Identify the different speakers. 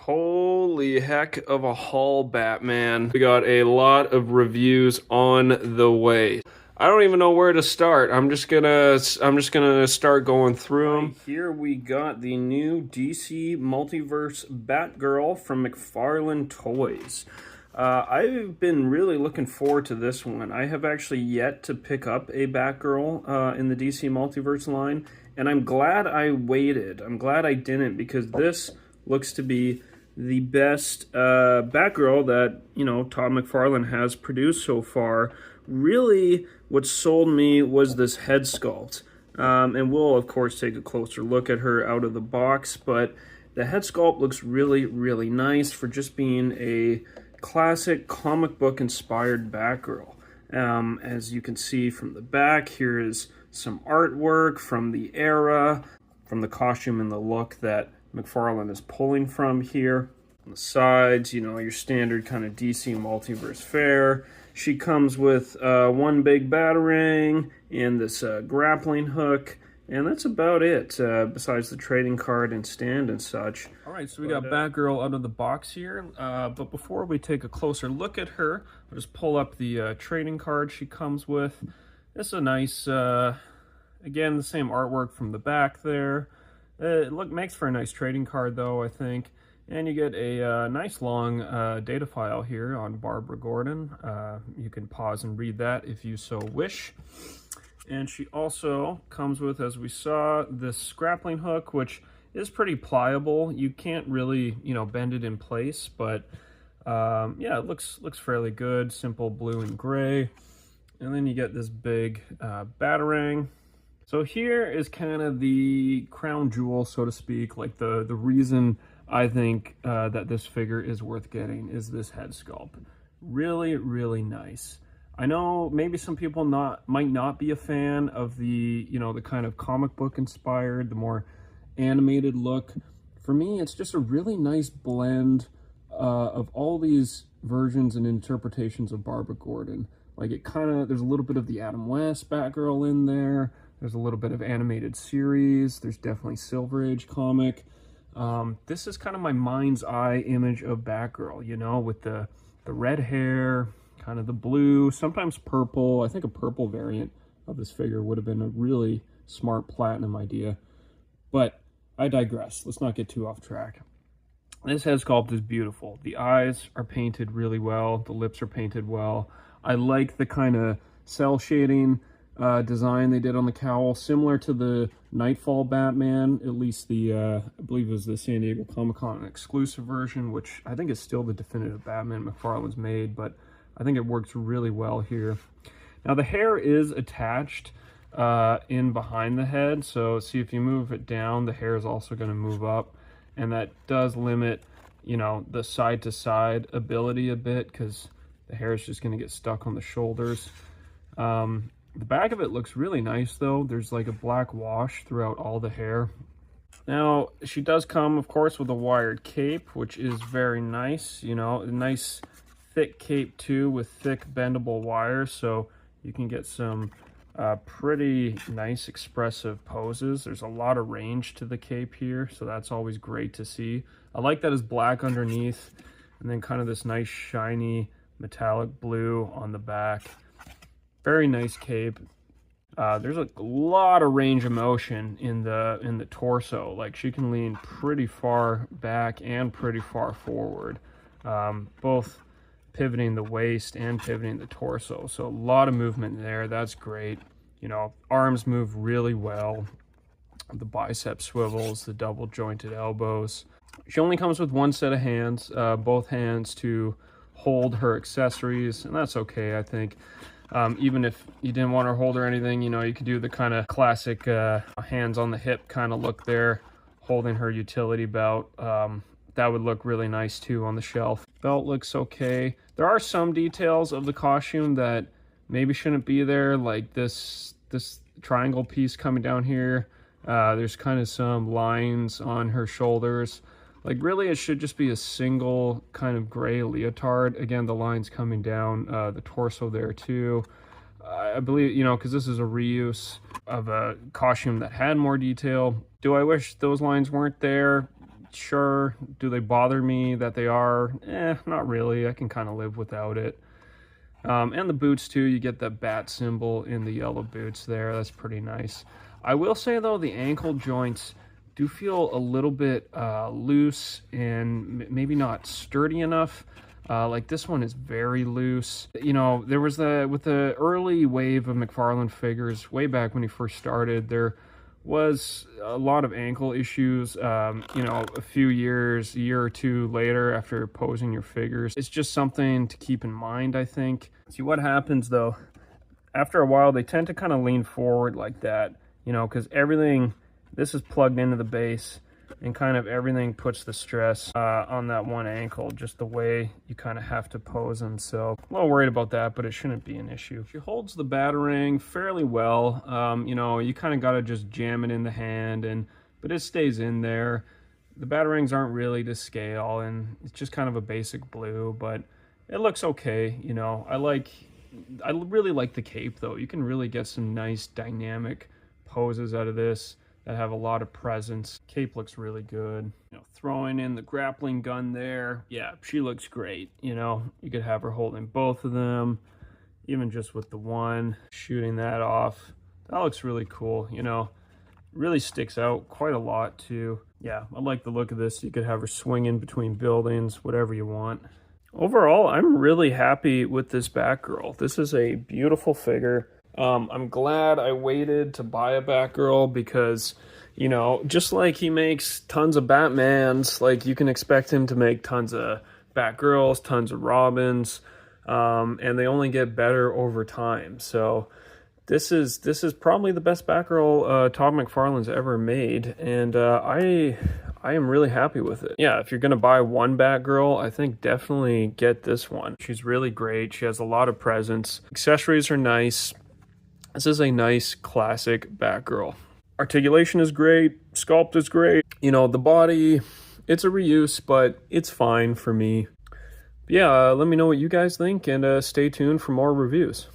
Speaker 1: Holy heck of a haul, Batman. We got a lot of reviews on the way. I don't even know where to start. I'm just gonna start going through them. Right, here we got the new DC Multiverse Batgirl from McFarlane Toys. I've been really looking forward to this one. I have actually yet to pick up a Batgirl in the DC Multiverse line, and I'm glad I waited. I'm glad I didn't, because this looks to be the best Batgirl that, you know, Todd McFarlane has produced so far. Really, what sold me was this head sculpt. And we'll, of course, take a closer look at her out of the box, but the head sculpt looks really, really nice for just being a classic comic book inspired Batgirl. As you can see from the back, here is some artwork from the era, from the costume and the look that McFarlane is pulling from here. On the sides, you know, your standard kind of DC multiverse fare. She comes with one big batarang and this grappling hook, and that's about it, besides the trading card and stand and such. All right, so we got Batgirl out of the box here, but before we take a closer look at her, I'll just pull up the trading card she comes with. This is a nice, again, the same artwork from the back there. It makes for a nice trading card, though, I think. And you get a nice long data file here on Barbara Gordon. You can pause and read that if you so wish. And she also comes with, as we saw, this grappling hook, which is pretty pliable. You can't really, you know, bend it in place, but yeah, it looks fairly good. Simple blue and gray. And then you get this big batarang. So here is kind of the crown jewel, so to speak, like the reason I think that this figure is worth getting is this head sculpt. Really, really nice. I know maybe some people might not be a fan of the, you know, the kind of comic book inspired, the more animated look. For me, it's just a really nice blend of all these versions and interpretations of Barbara Gordon. Like, it kind of, there's a little bit of the Adam West Batgirl in there. There's a little bit of animated series. There's definitely Silver Age comic. This is kind of my mind's eye image of Batgirl, you know, with the red hair, kind of the blue, sometimes purple. I think a purple variant of this figure would have been a really smart platinum idea. But I digress. Let's not get too off track. This head sculpt is beautiful. The eyes are painted really well. The lips are painted well. I like the kind of cell shading design they did on the cowl, similar to the Nightfall Batman, at least the, I believe it was the San Diego Comic-Con exclusive version, which I think is still the definitive Batman McFarlane's made, but I think it works really well here. Now the hair is attached in behind the head, so see, if you move it down, the hair is also going to move up, and that does limit, you know, the side-to-side ability a bit, because the hair is just going to get stuck on the shoulders. The back of it looks really nice, though. There's like a black wash throughout all the hair. Now, she does come, of course, with a wired cape, which is very nice. You know, a nice thick cape, too, with thick bendable wires, so you can get some pretty nice expressive poses. There's a lot of range to the cape here, so that's always great to see. I like that it's black underneath, and then kind of this nice shiny metallic blue on the back. Very nice cape. There's a lot of range of motion in the torso. Like, she can lean pretty far back and pretty far forward, both pivoting the waist and pivoting the torso. So a lot of movement there. That's great. You know, arms move really well. The bicep swivels, the double jointed elbows. She only comes with one set of hands, both hands to hold her accessories, and that's okay, I think. Even if you didn't want her to hold or anything, you know, you could do the kind of classic hands on the hip kind of look there, holding her utility belt. That would look really nice too on the shelf. Belt looks okay. There are some details of the costume that maybe shouldn't be there, like this triangle piece coming down here. There's kind of some lines on her shoulders. Like, really, it should just be a single kind of gray leotard. Again, the lines coming down the torso there too. I believe, you know, because this is a reuse of a costume that had more detail. Do I wish those lines weren't there? Sure, do they bother me that they are? Not really. I can kind of live without it. And the boots too, you get the bat symbol in the yellow boots there. That's pretty nice. I will say though, the ankle joints do feel a little bit loose and maybe not sturdy enough. Like this one is very loose. You know, there was with the early wave of McFarlane figures, way back when he first started, there was a lot of ankle issues, you know, a year or two later after posing your figures. It's just something to keep in mind, I think. See what happens though, after a while, they tend to kind of lean forward like that, you know, because this is plugged into the base and kind of everything puts the stress on that one ankle, just the way you kind of have to pose them. So I'm a little worried about that, but it shouldn't be an issue. She holds the batarang fairly well. You know, you kind of got to just jam it in the hand, but it stays in there. The batarangs aren't really to scale, and it's just kind of a basic blue, but it looks okay. You know, I really like the cape though. You can really get some nice dynamic poses out of this that have a lot of presence. Cape looks really good. You know, throwing in the grappling gun there, yeah, she looks great. You know, you could have her holding both of them, even just with the one, shooting that off. That looks really cool. You know, really sticks out quite a lot too. Yeah, I like the look of this. You could have her swinging between buildings, whatever you want. Overall, I'm really happy with this Batgirl. This is a beautiful figure. I'm glad I waited to buy a Batgirl because, you know, just like he makes tons of Batmans, like you can expect him to make tons of Batgirls, tons of Robins, and they only get better over time. So this is probably the best Batgirl Todd McFarlane's ever made, and I am really happy with it. Yeah, if you're gonna buy one Batgirl, I think definitely get this one. She's really great. She has a lot of presence. Accessories are nice. This is a nice classic Batgirl. Articulation is great. Sculpt is great. You know, the body, it's a reuse, but it's fine for me. Yeah, let me know what you guys think, and stay tuned for more reviews.